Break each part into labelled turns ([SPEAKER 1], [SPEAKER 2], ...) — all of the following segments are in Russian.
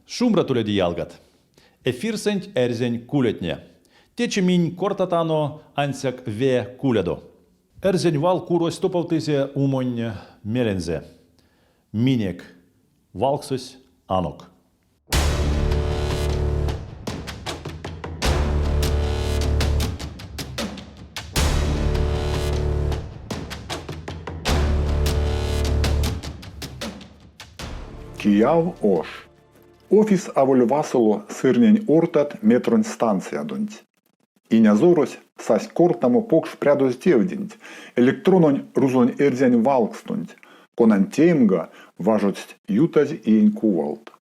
[SPEAKER 1] Шумра tuledi jalgat. Efirsenj erzenj kuletnje. Teče minj kortatano ansjak ve kuledo. Erzenj val kuros topaltise umonj melenze. Minek valksus anok.
[SPEAKER 2] Кияв Ош. Офис авольвасоло сырнень ортат метронь станция донть. И нязорось сась кортамо покш прядос девденьь. Электрононь рузонь эрзянь валкстонть. Конантемга важость ютазь и инкувалт.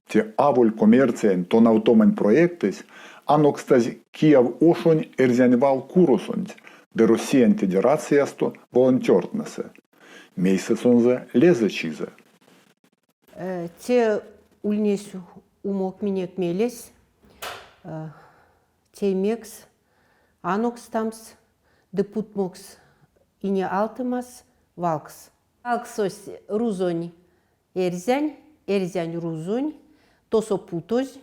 [SPEAKER 2] Те аволь коммерциянь тон автомань проектесь, анокстазь Кияв Ошонь эрзянь вал куросонть. Де Россиян Федерациясто волонтертнесе. Мейсесонзе лезе чизе.
[SPEAKER 3] Те ульнес умок минек мелес, те мекс, анокстамс, депутмокс и не алтымас валкс. Валксос рузонь эрзянь рузонь, тосо путозь,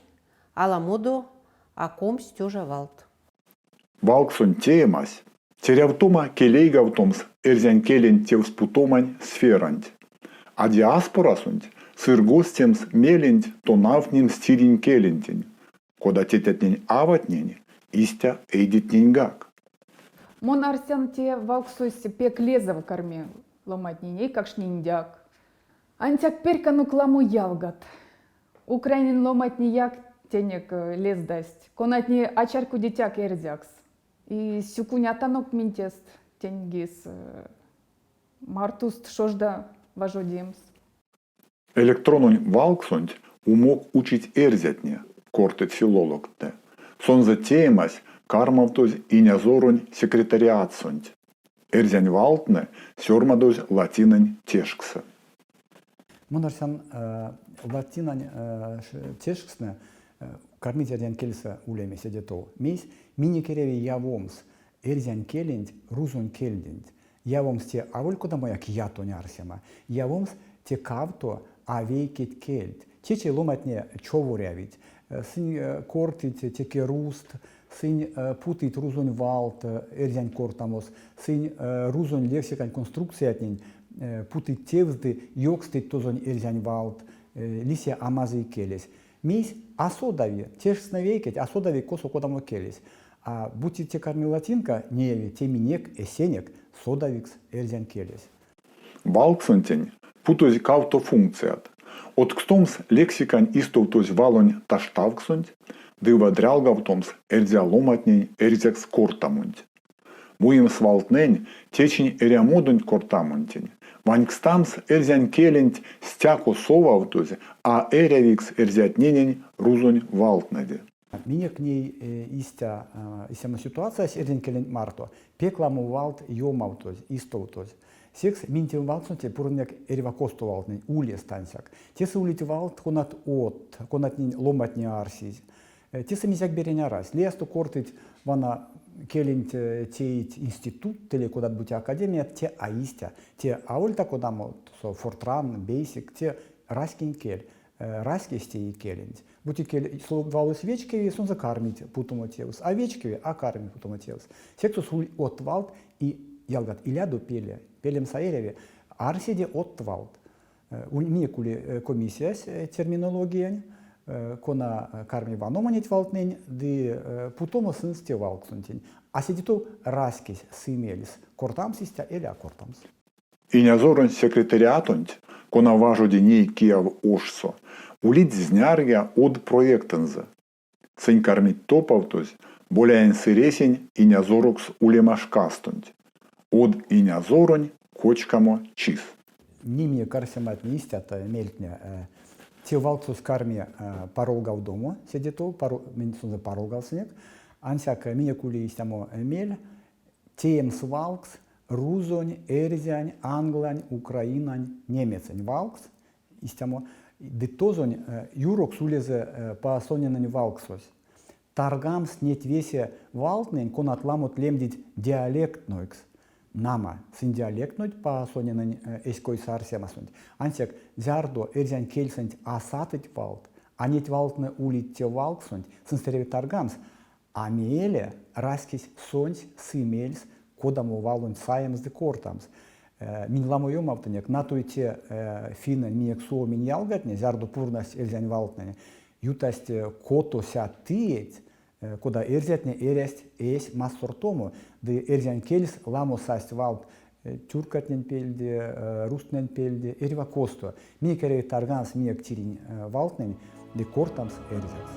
[SPEAKER 3] аламодо, аком стёжа валт.
[SPEAKER 2] Валксон теемась, терявтома келейгавтомс эрзянь келень тевспутомань сферанť. А диаспорасунть сыргостемс меленть тонавним стирень келентень, кода тететнень аватнень, истя эйдитнень гак.
[SPEAKER 4] Мон арсян те валксойся пек лезав карме ломатниней, как шниндяк. Антяк перкану кламу ялгат. Украинин ломатнияк тенек лез дасть. Конатни ачарку детяк эрзякс. И сюкунятанок минтест тенгис. Мартуст шожда важодимс.
[SPEAKER 2] Электрононь валксонть умок учить эрзятне, кортет филологте. Сонзе теемась кармавтоз и нязоронь секретариатсонть. Эрзянь валтне сёрмадоз латинань тешкса.
[SPEAKER 5] Монарсян латинань тешксне кармить эрзянь кельса улеме седето. Мейс миникереви явомс эрзянь келент рузон келдент. Явомс те аволькода моя кьято нярсяма. Явомс те кавто авейкет кельт. Чече ломатне човорявить. Сынь кортить теке руст, сынь путит рузонь валт, эрзянь кортамос, сынь рузонь лексикань конструкциятнень, путит тевзды, йокстит тозонь эрзянь валт, лисия амазы келес. Мейс асодави, тешснавейкет, асодави косо кодамо келес. А бути те карми латинка, нееви, теминек, эсенек, содавикс, эрзянь келес.
[SPEAKER 2] Валксонтень путоз кавто функцият. От кстомс лексикань истовтоз валонь таштавксонть, дыва дрялгавтомс эрзя ломатнень эрзякс кортамонть. Муим свалтнень течень эрямодонь кортамонтень. Ванькстамс эрзянь келенть стяко совавтоз, а эрявикс эрзятненень рузонь валтнаде.
[SPEAKER 5] Мине к ней истя ситуация с эрзянь келенть марто. Пекламу валт йомавтоз, истовтоз. Секс минтим валцунте пурняк эревакостовалтный уле станцяк. Тесе улите валт конат от, конат ломатни арсиз. Тесе мисяк береня раз. Лесту кортить вана келент теить институт, теле кодат бути академия, те аистя. Те аульта кодамо, со фортран, бейсик, те раскин кель. Раски стеи келент. Бути кель валу свечкеви, сон закармить путомотеус. А вечкеви, а кармить путомотеус. Сексус от валт и ялгат иляду пеле. Пелем саереве арсиде оттвалт. Уникули комиссия терминология, кона карми ваноманить валтнень, ды путомо сынсте валксунтень. А сидиту раскись сымелис, кортамсистя или акортамс.
[SPEAKER 2] И нязорон секретариатонть, кона важу деней Кияв Ошсо, улить зняргя од проектензе. Цень кармить топавтоз, боляен сыресень и нязорокс улемашкастонть. Од и нязоронь кочкамо чиз.
[SPEAKER 5] Нимне карсемат нистята мельтня. Те валксус карми паролгав дому, сидето, минсунзе паролгав снег. Ансяк минекули истямо мель, теемс валкс, рузонь, эрзянь, англань, украинань, немецань валкс. Истямо детозонь юрокс улезе по соненань валксос. Таргамс нет весе валтнень, конат ламут лемдить диалектнойкс. Нама сын диалектнуть по соненань эской сарсемасунь. Ансяк зярдо эрзянь кельсэнть асатыть валт, Анет валтны улитте валксонь, сынстереве тарганс, а меле раскись сонь сымельс, кодаму валунь саемс де кортамс. Мин ламоем автонек, натуйте финна минек суо мин ялгатне, зарду пурность эльзянь валтне, ютасть кото ся тиеть, куда эрзятне эресть эсь массортому, де эрзянь кельс ламо састь валт тюркатнен пельде, рустнен пельде, эрива косто. Минек эре тарганс минек тирин валтнен, де кортамс эрзятс.